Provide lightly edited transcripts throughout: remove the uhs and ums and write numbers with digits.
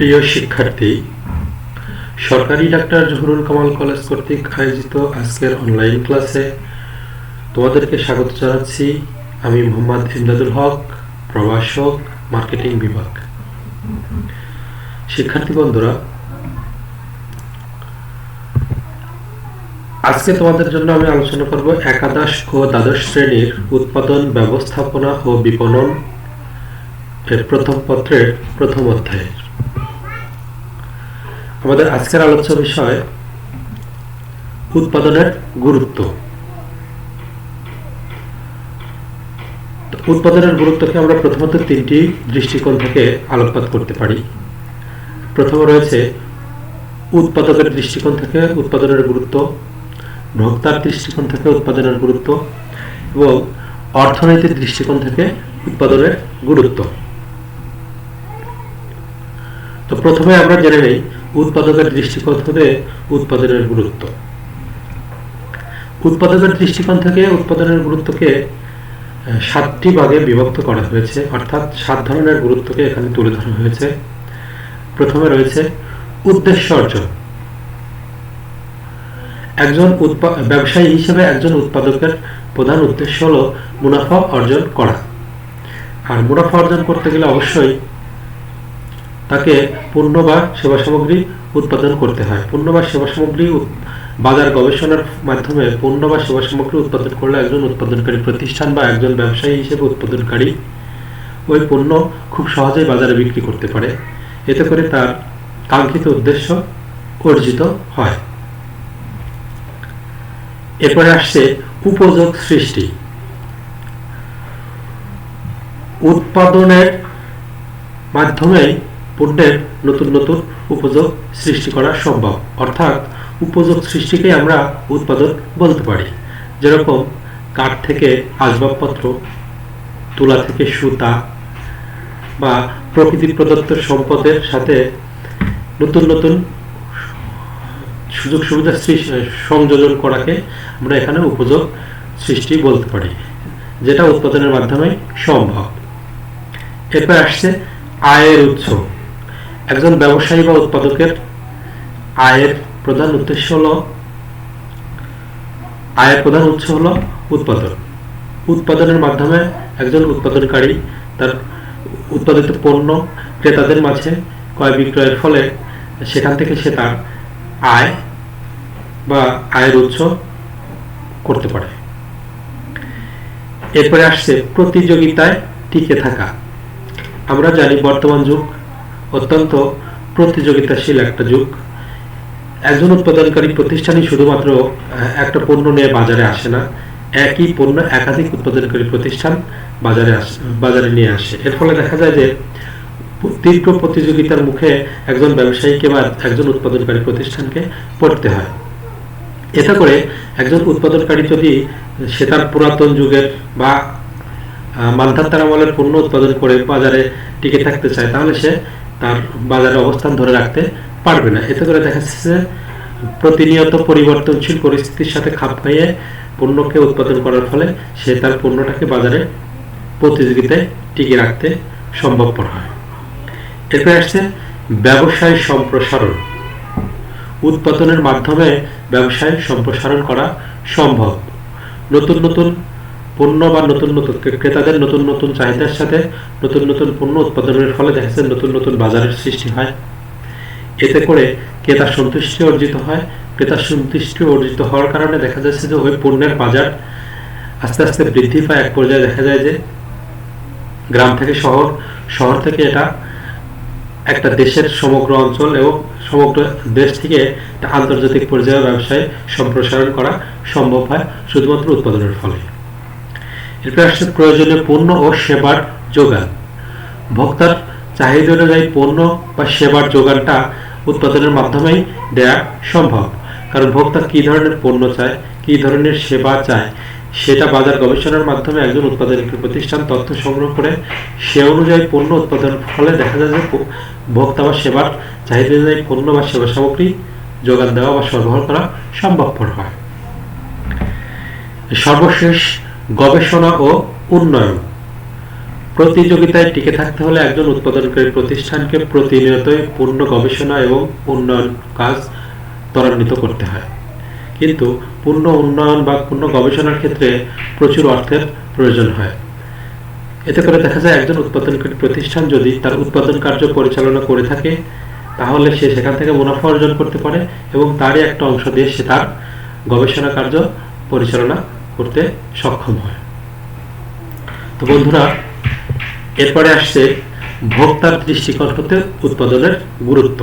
প্রিয় শিক্ষার্থী, সরকারি ডাক্তার জহুরুল কামাল কলেজ কর্তৃক আয়োজিত আজকের অনলাইন ক্লাসে তোমাদেরকে স্বাগত জানাচ্ছি। আমি মোহাম্মদ ইমদাদুল হক, প্রভাষক, মার্কেটিং বিভাগ। শিক্ষার্থী বন্ধুরা, আজকে তোমাদের জন্য আমি আলোচনা করব একাদশ ও দ্বাদশ শ্রেণীর উৎপাদন ব্যবস্থাপনা ও বিপণন এর প্রথম পত্রের প্রথম অধ্যায়ের। আমাদের আজকের আলোচ্য বিষয় উৎপাদনের গুরুত্ব। উৎপাদনের গুরুত্বকে আমরা প্রথমত তিনটি দৃষ্টিকোণ থেকে আলোকপাত করতে পারি। প্রথমে রয়েছে উৎপাদকের দৃষ্টিকোণ থেকে উৎপাদনের গুরুত্ব, ভোক্তার দৃষ্টিকোণ থেকে উৎপাদনের গুরুত্ব এবং অর্থনৈতিক দৃষ্টিকোণ থেকে উৎপাদনের গুরুত্ব। তো প্রথমে আমরা জেনে নেই উৎপাদকের দৃষ্টিকোণ থেকে উৎপাদনের গুরুত্ব। উৎপাদকের দৃষ্টিকোণ থেকে উৎপাদনের গুরুত্বকে 7টি ভাগে বিভক্ত করা হয়েছে, অর্থাৎ 7 ধরনের গুরুত্বকে এখানে তুলে ধরা হয়েছে। প্রথমে রয়েছে উদ্দেশ্য অর্জন। একজন ব্যবসায়ী হিসেবে একজন উৎপাদকের প্রধান উদ্দেশ্য হলো মুনাফা অর্জন করা। আর মুনাফা অর্জন করতে গেলে অবশ্যই তাকে পণ্য বা সেবা সামগ্রী উৎপাদন করতে হয়। পণ্য বা সেবা সামগ্রী বাজার গবেষণার মাধ্যমে পণ্য বা সেবা সামগ্রী উৎপাদন করলে একজন উৎপাদনকারী প্রতিষ্ঠান বা একজন ব্যবসায়ী হিসেবে উৎপাদনকারী ওই পণ্য খুব সহজেই বাজারে বিক্রি করতে পারে। এতে করে তার কাঙ্ক্ষিত উদ্দেশ্য অর্জিত হয়। এরপরে আসছে উপযোগ সৃষ্টি। উৎপাদনের মাধ্যমে পণ্যের নতুন নতুন উপযোগ সৃষ্টি করা সম্ভব, অর্থাৎ উপযোগ সৃষ্টিকে আমরা উৎপাদন বলতে পারি। যেরকম কাঠ থেকে আসবাবপত্র, তুলা থেকে সুতা বা প্রকৃতি প্রদত্ত সম্পদের সাথে নতুন নতুন সুযোগ সুবিধা সংযোজন করাকে আমরা এখানে উপযোগ সৃষ্টি বলতে পারি, যেটা উৎপাদনের মাধ্যমে সম্ভব। এরপর আসছে আয়ের উৎস। একজন ব্যবসায়ী বা উৎপাদকের আয়ের প্রধান উৎস হলো উৎপাদন। উৎপাদনের মাধ্যমে একজন উৎপাদনকারী তার উৎপাদিত পণ্য ক্রেতাদের মাঝে ক্রয় বিক্রয়ের ফলে সেখান থেকে সে তার আয় বা আয়ের উৎস করতে পারে। এরপরে আসছে প্রতিযোগিতায় টিকে থাকা। আমরা জানি বর্তমান যুগ অত্যন্ত প্রতিযোগিতাশীল একটা যুগ। একজন উৎপাদনকারী প্রতিষ্ঠানই শুধুমাত্র একটা পণ্য নিয়ে বাজারে আসে না, একই পণ্য একাধিক উৎপাদনকারী প্রতিষ্ঠান বাজারে নিয়ে আসে। এর ফলে দেখা যায় যে তীব্র প্রতিযোগিতার মুখে একজন ব্যবসায়ীকে বা একজন উৎপাদনকারী প্রতিষ্ঠানকে পড়তে হয়। এতে করে একজন উৎপাদনকারী যদি সে তার পুরাতন যুগের বা মান্ধাত্তার আমলের পণ্য উৎপাদন করে বাজারে টিকে থাকতে চায়, তাহলে সে তার বাজারে অবস্থান ধরে রাখতে পারবে না। এতে করে দেখা যাচ্ছে প্রতিনিয়ত পরিবর্তনশীল পরিস্থিতির সাথে খাপ খাইয়ে পণ্যকে উৎপাদন করার ফলে সে তার পণ্যটাকে বাজারে প্রতিযোগিতায় টিকে রাখতে সম্ভবপর হয়। এরপরে আসছে ব্যবসায় সম্প্রসারণ। উৎপাদনের মাধ্যমে ব্যবসায় সম্প্রসারণ করা সম্ভব। নতুন নতুন পণ্য বা নতুন নতুন ক্রেতাদের নতুন নতুন চাহিদার সাথে নতুন নতুন পণ্য উৎপাদনের ফলে দেখা যাচ্ছে নতুন নতুন বাজারের সৃষ্টি হয়। এতে করে ক্রেতার সন্তুষ্টি অর্জিত হয়। ক্রেতার সন্তুষ্টি অর্জিত হওয়ার কারণে দেখা যাচ্ছে যে ওই পণ্যের বাজার আস্তে আস্তে বৃদ্ধি পায়। এক পর্যায়ে দেখা যায় যে গ্রাম থেকে শহর, শহর থেকে এটা একটা দেশের সমগ্র অঞ্চল এবং সমগ্র দেশ থেকে একটা আন্তর্জাতিক পর্যায়ে ব্যবসায় সম্প্রসারণ করা সম্ভব হয় শুধুমাত্র উৎপাদনের ফলে। এরপর আসছে প্রয়োজনীয় পণ্য ও সেবার যোগান। ভোক্তার চাহিদা অনুযায়ী পণ্য বা সেবার যোগানটা উৎপাদনের মাধ্যমেই দেয়া সম্ভব। কারণ ভোক্তা কি ধরনের পণ্য চায়, কি ধরনের সেবা চায়, সেটা বাজার গবেষণার মাধ্যমে একজন উৎপাদনকারী প্রতিষ্ঠান তথ্য সংগ্রহ করে সে অনুযায়ী পণ্য উৎপাদনের ফলে দেখা যায় যে ভোক্তা বা সেবার চাহিদা অনুযায়ী পণ্য বা সেবা সামগ্রী যোগান দেওয়া বা সরবরাহ করা সম্ভবপর হয়। সর্বশেষ গবেষণা ও উন্নয়ন। প্রতিযোগিতায় টিকে থাকতে হলে একজন উৎপাদনকারী প্রতিষ্ঠানকে প্রতিনিয়তই পূর্ণ গবেষণা এবং উন্নয়ন কাজ ত্বরান্বিত করতে হয়। কিন্তু পূর্ণ উন্নয়ন বা পূর্ণ গবেষণার ক্ষেত্রে প্রচুর অর্থের প্রয়োজন হয়। এতে করে দেখা যায় একজন উৎপাদনকারী প্রতিষ্ঠান যদি তার উৎপাদন কার্য পরিচালনা করে থাকে, তাহলে সে সেখান থেকে মুনাফা অর্জন করতে পারে এবং তারই একটা অংশ দিয়ে সে তার গবেষণা কার্য পরিচালনা করতে সক্ষম হয়। তো বন্ধুরা, এরপরে আসছে ভোক্তার দৃষ্টিকোণ হতে উৎপাদনের গুরুত্ব।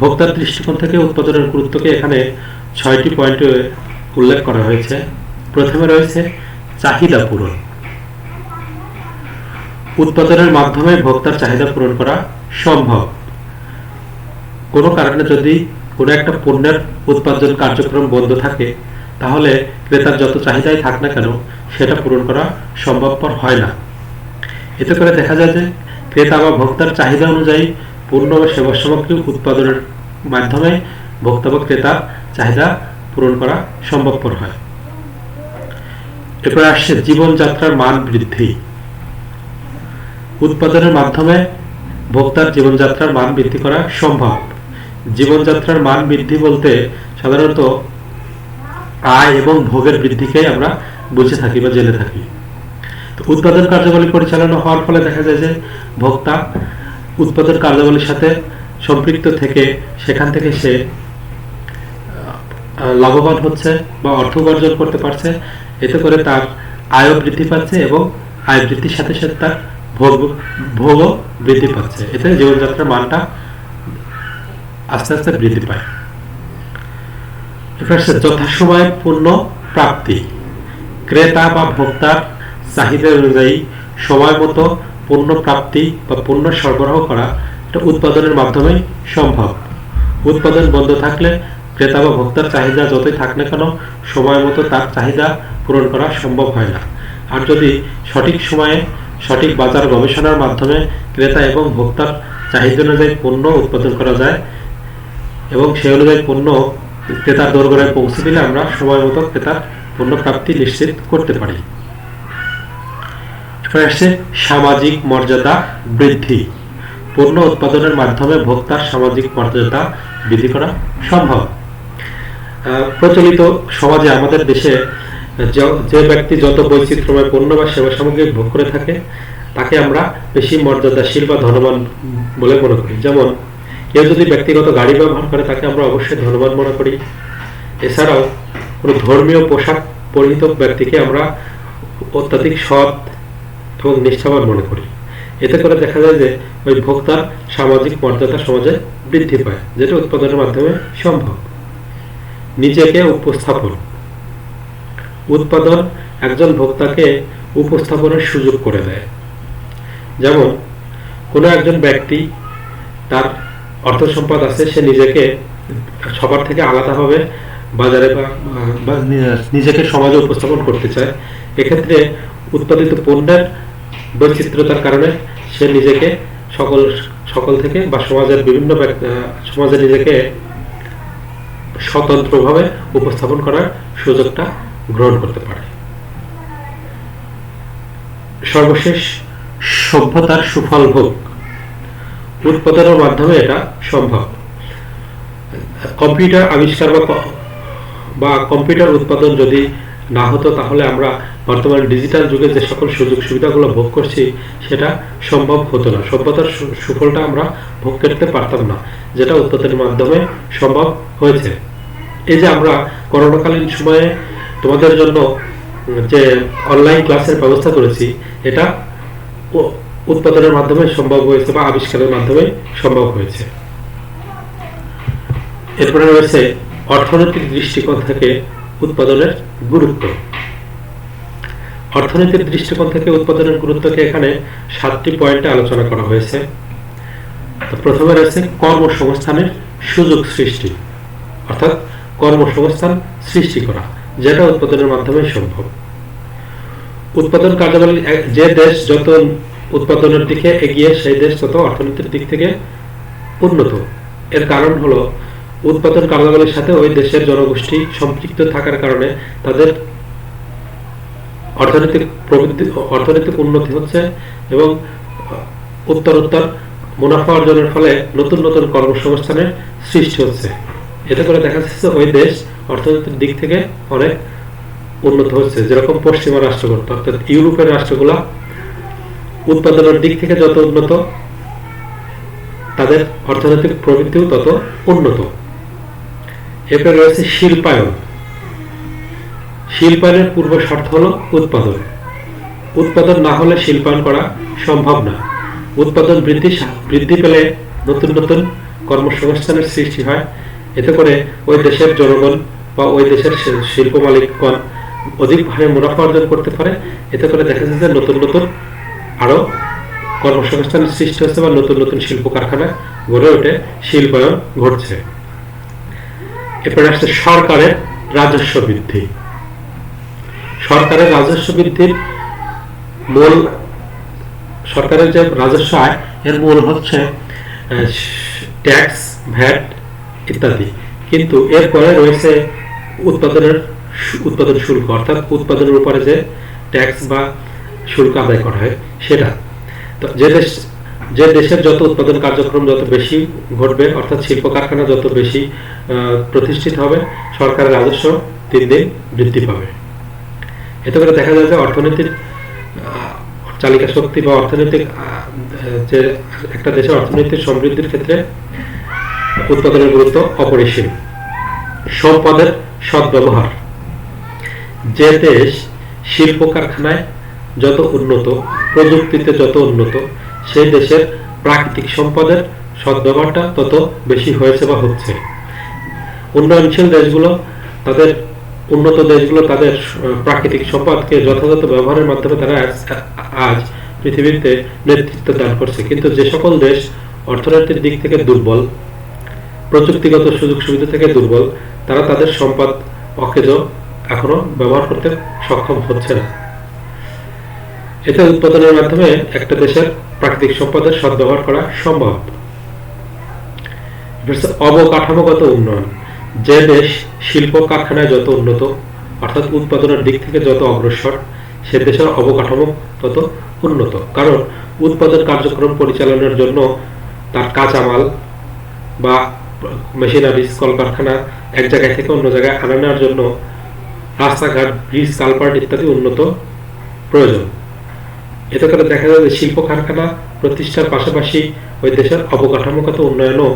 ভোক্তার দৃষ্টিকোণ থেকে উৎপাদনের গুরুত্বকে এখানে 6টি পয়েন্টে উল্লেখ করা হয়েছে। প্রথমে রয়েছে চাহিদা পূরণ। উৎপাদনের মাধ্যমে ভোক্তার চাহিদা পূরণ করা সম্ভব। কোনো কারণে যদি কোনো একটা পণ্যের উৎপাদন কার্যক্রম বন্ধ থাকে, তাহলে ক্রেতার যত চাহিদাই থাক না কেন সেটা পূরণ করা সম্ভবপর হয় না। এতে করে দেখা যায় যে ক্রেতা বা ভোক্তার চাহিদা অনুযায়ী পণ্য বা সেবা সামগ্রী উৎপাদনের মাধ্যমে ভোক্তা বা ক্রেতার চাহিদা পূরণ করা সম্ভবপর হয়। এরপরে আসছে জীবনযাত্রার মান বৃদ্ধি। উৎপাদনের মাধ্যমে ভোক্তার জীবনযাত্রার মান বৃদ্ধি করা সম্ভব। জীবনযাত্রার মান বৃদ্ধি বলতে সাধারণত আয় এবং ভোগের বৃদ্ধিকে আমরা বুঝে থাকি বা জেনে থাকি। তো উৎপাদন কার্যাবলী পরিচালনা হওয়ার ফলে দেখা যায় যে ভোক্তা উৎপাদন কার্যাবলীর সাথে সম্পৃক্ত থেকে সেখান থেকে সে লাভবান হচ্ছে বা অর্থ উপার্জন করতে পারছে। এতে করে তার আয়ও বৃদ্ধি পাচ্ছে এবং আয় বৃদ্ধির সাথে সাথে তার ভোগও বৃদ্ধি পাচ্ছে। এতে জীবনযাত্রার মানটা আস্তে আস্তে বৃদ্ধি পায়। যথাসময়ে পণ্য প্রাপ্তি। ক্রেতা বা ভোক্তার চাহিদা অনুযায়ী সময় মতো পণ্য প্রাপ্তি বা পণ্য সরবরাহ করা এটা উৎপাদনের মাধ্যমে সম্ভব। উৎপাদন বন্ধ থাকলে ক্রেতা বা ভোক্তার চাহিদা যতই থাক না কেন সময় মতো তার চাহিদা পূরণ করা সম্ভব হয় না। আর যদি সঠিক সময়ে সঠিক বাজার গবেষণার মাধ্যমে ক্রেতা এবং ভোক্তার চাহিদা অনুযায়ী পণ্য উৎপাদন করা যায় এবং সেই অনুযায়ী পণ্য ক্রেতার দোরগোড়ায় পৌঁছে দিলে আমরা সময় মতো ক্রেতার পণ্য প্রাপ্তি নিশ্চিত করতে পারি। আসছে সামাজিক মর্যাদা বৃদ্ধি। পণ্য উৎপাদনের মাধ্যমে ভোক্তার সামাজিক মর্যাদা বৃদ্ধি করা সম্ভব। প্রচলিত সমাজে আমাদের দেশে যে ব্যক্তি যত বৈচিত্র্যময় পণ্য বা সেবা সামগ্রী ভোগ করে থাকে তাকে আমরা বেশি মর্যাদাশীল বা ধনবান বলে মনে করি। যেমন কেউ যদি ব্যক্তিগত গাড়ি ব্যবহার করে তাকে আমরা অবশ্যই ধনবান মনে করি। এছাড়াও কোনো ধর্মীয় পোশাক পরিহিত ব্যক্তিকে আমরা অত্যাধিক সৎ এবং নিষ্ঠাবান মনে করি। এতে করে দেখা যায় যে ওই ভোক্তার সামাজিক মর্যাদা সমাজে বৃদ্ধি পায়, যেটা উৎপাদনের মাধ্যমে সম্ভব। নিজেকে উপস্থাপন। উৎপাদন একজন ভোক্তাকে উপস্থাপনের সুযোগ করে দেয়। যেমন কোনো একজন ব্যক্তি তার অর্থ সম্পদ আছে, সে নিজেকে সবার থেকে আলাদাভাবে বাজারে বা নিজেকে সমাজে উপস্থাপন করতে চায়। এক্ষেত্রে উৎপাদিত পণ্যের বৈচিত্র্যতার কারণে সে নিজেকে সকল থেকে বা সমাজের বিভিন্ন সমাজে নিজেকে স্বতন্ত্রভাবে উপস্থাপন করার সুযোগটা গ্রহণ করতে পারে। সর্বশেষ সভ্যতার সুফল ভোগ। উৎপাদনের মাধ্যমে এটা সম্ভব। কম্পিউটার আবিষ্কার বা কম্পিউটার উৎপাদন যদি না হতো তাহলে আমরা বর্তমান ডিজিটাল যুগে যে সকল সুযোগ সুবিধাগুলো ভোগ করছি সেটা সম্ভব হতো না। সভ্যতার সুফলটা আমরা ভোগ করতে পারতাম না, যেটা উৎপাদনের মাধ্যমে সম্ভব হয়েছে। এই যে আমরা করোনাকালীন সময়ে তোমাদের জন্য যে অনলাইন ক্লাসের ব্যবস্থা করেছি, এটা উৎপাদনের মাধ্যমে সম্ভব হয়েছে বা আবিষ্কারের মাধ্যমে সম্ভব হয়েছে। এরপরে রয়েছে অর্থনৈতিক দৃষ্টিকোণ থেকে উৎপাদনের গুরুত্ব। অর্থনৈতিক দৃষ্টিকোণ থেকে উৎপাদনের গুরুত্বকে এখানে 7টি পয়েন্টে আলোচনা করা হয়েছে। প্রথমে রয়েছে কর্মসংস্থানের সুযোগ সৃষ্টি, অর্থাৎ কর্মসংস্থান সৃষ্টি করা, যেটা উৎপাদনের মাধ্যমে সম্ভব। উৎপাদন কার্যাবলী, যে দেশ যত উৎপাদনের দিকে এগিয়ে সেই দেশ তত অর্থনীতির দিক থেকে উন্নত। এর কারণ হলো উৎপাদন কার্যাবলীর সাথে ওই দেশের জনগোষ্ঠী সম্পৃক্ত থাকার কারণে তাদের অর্থনৈতিক প্রবৃদ্ধি, অর্থনৈতিক উন্নতি হচ্ছে এবং উত্তরোত্তর মুনাফা অর্জনের ফলে নতুন নতুন কর্মসংস্থানের সৃষ্টি হচ্ছে। এতে করে দেখা যাচ্ছে ওই দেশ অর্থনৈতিক দিক থেকে অনেক উন্নত হচ্ছে। যেরকম পশ্চিমা রাষ্ট্রগুলো, অর্থাৎ ইউরোপের রাষ্ট্রগুলা উৎপাদনের দিক থেকে যত উন্নত, তাদের অর্থনৈতিক প্রবৃদ্ধিও তত উন্নত। এরপরে রয়েছে শিল্পায়ন। শিল্পায়নের পূর্ব শর্ত হলো উৎপাদন। উৎপাদন না হলে শিল্পায়ন করা সম্ভব না। উৎপাদন বৃদ্ধি পেলে নতুন নতুন কর্মসংস্থানের সৃষ্টি হয়। এতে করে ওই দেশের জনগণ বা ওই দেশের শিল্প মালিকগণ অধিকভাবে মুনাফা অর্জন করতে পারে। এতে করে দেখা যাচ্ছে নতুন নতুন আরো কর্মসংস্থানের সৃষ্টি হচ্ছে বা নতুন নতুন শিল্প কারখানা গড়ে ওঠে, শিল্পায়ন ঘটছে। এরপরে আসছে সরকারের রাজস্ব বৃদ্ধি। সরকারের রাজস্ব বৃদ্ধির মূল, সরকারের যে রাজস্ব আয় এর মূল হচ্ছে ট্যাক্স, ভ্যাট ইত্যাদি। কিন্তু এরপরে রয়েছে উৎপাদন শুল্ক, অর্থাৎ উৎপাদনের উপরে যে ট্যাক্স বা শুল্ক আদায় করা হয় সেটা। তো যে দেশের যত উৎপাদন কার্যক্রম যত বেশি ঘটবে, অর্থাৎ শিল্প কারখানা যত বেশি প্রতিষ্ঠিত হবে, সরকারের রাজস্ব দিন দিন বৃদ্ধি পাবে। এতে করে দেখা যায় যে অর্থনৈতিক চালিকা শক্তি বা অর্থনৈতিক যে একটা দেশের অর্থনৈতিক সমৃদ্ধির ক্ষেত্রে উৎপাদনের গুরুত্ব অপরিসীম। সম্পদের সদ্ব্যবহার। যে দেশ শিল্প কারখানায় যত উন্নত, প্রযুক্তিতে যত উন্নত, সেই দেশের প্রাকৃতিক সম্পদের সদ্ব্যবহারটা তত বেশি হয়েছে বা হচ্ছে। উন্নয়নশীল দেশগুলো, তাদের উন্নত দেশগুলো তাদের প্রাকৃতিক সম্পদকে যথাযথ ব্যবহারের মাধ্যমে তারা আজ পৃথিবীতে নেতৃত্ব দান করছে। কিন্তু যে সকল দেশ অর্থনৈতিক দিক থেকে দুর্বল, প্রযুক্তিগত সুযোগ সুবিধা থেকে দুর্বল, তারা তাদের সম্পদ অকেজ এখনো ব্যবহার করতে সক্ষম হচ্ছে না। এতে উৎপাদনের মাধ্যমে একটা দেশের প্রাকৃতিক সম্পদের সদ্ব্যবহার করা সম্ভব। অবকাঠামোগত উন্নয়ন। যে দেশ শিল্প কারখানায় যত উন্নত, অর্থাৎ উৎপাদনের দিক থেকে যত অগ্রসর, সে দেশের অবকাঠামো তত উন্নত। কারণ উৎপাদন কার্যক্রম পরিচালনার জন্য তার কাঁচামাল বা মেশিনারিজ, কলকারখানা এক জায়গায় থেকে অন্য জায়গায় আনানোর জন্য রাস্তাঘাট, ব্রিজ, কালভার্ট ইত্যাদি উন্নত প্রয়োজন। এতে করে দেখা যায় যে শিল্প কারখানা প্রতিষ্ঠার পাশাপাশি ওই দেশের অবকাঠামোগত উন্নয়নও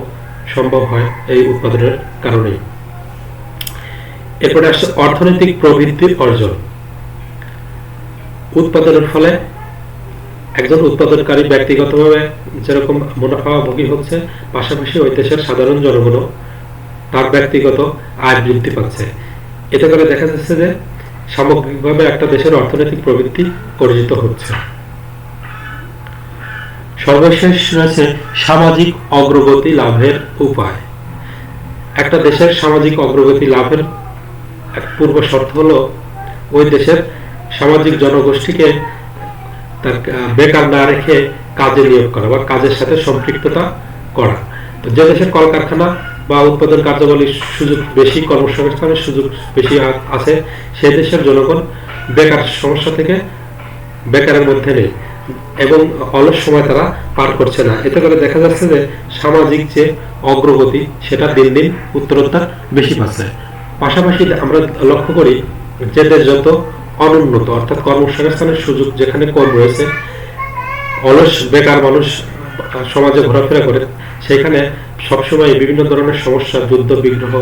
সম্ভব হয় এই উৎপাদনের কারণেই। এরপরে আসছে অর্থনৈতিক প্রবৃদ্ধির অর্জন। উৎপাদনের ফলে একজন উৎপাদনকারী ব্যক্তিগতভাবে যেরকম মুনাফাভোগী হচ্ছে, পাশাপাশি ওই দেশের সাধারণ জনগণও তার ব্যক্তিগত আয় বৃদ্ধি পাচ্ছে। এতে করে দেখা যাচ্ছে যে সামগ্রিকভাবে একটা দেশের অর্থনৈতিক প্রবৃদ্ধি অর্জিত হচ্ছে। সর্বশেষ রয়েছে সামাজিক অগ্রগতি লাভের উপায়। একটা দেশের সামাজিক অগ্রগতি লাভের পূর্ব শর্ত হলো ওই দেশের সামাজিক জনগোষ্ঠীকে তার বেকার না রেখে কাজে নিয়োগ করা বা কাজের সাথে সম্পৃক্ততা করা। তো যে দেশের কলকারখানা বা উৎপাদন কার্যাবলীর সুযোগ বেশি, কর্মসংস্থানের সুযোগ বেশি আছে, সে দেশের জনগণ বেকার সমস্যা থেকে বেকারের মধ্যে নেই এবং অলস সময় তারা পার করছে না। এতে করে দেখা যাচ্ছে যে সামাজিক যে অগ্রগতি সেটা দিন দিন উত্তরোত্তর বেশি পাচ্ছে। পাশাপাশি আমরা লক্ষ্য করি যে দেশ যত অনুন্নত, অর্থাৎ কর্মসংস্থানের সুযোগ যেখানে কম রয়েছে, অলস বেকার মানুষ সমাজে ঘোরাফেরা করে, সেখানে সবসময় বিভিন্ন ধরনের সমস্যা, যুদ্ধ বিগ্রহ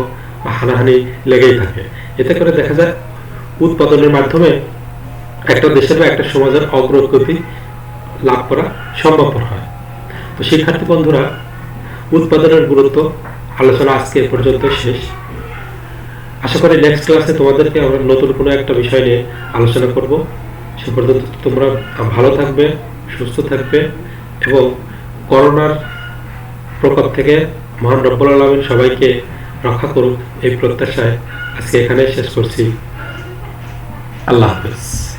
বা হানাহানি লেগেই থাকে। এতে করে দেখা যায় উৎপাদনের মাধ্যমে একটা দেশের বা একটা সমাজের অগ্রগতি লাভ করা সম্ভবপর হয়। তো শিক্ষার্থী বন্ধুরা, উৎপাদনের গুরুত্ব আলোচনা আজকে এ পর্যন্ত শেষ। আশা করি নেক্সট ক্লাসে তোমাদেরকে আমরা নতুন কোনো একটা বিষয় নিয়ে আলোচনা করব। সে পর্যন্ত তোমরা ভালো থাকবে, সুস্থ থাকবে এবং করোনার প্রকোপ থেকে মহান রব্বুল আলামিন সবাইকে রক্ষা করুক এই প্রত্যাশায় আজকে এখানে শেষ করছি। আল্লাহ হাফেজ।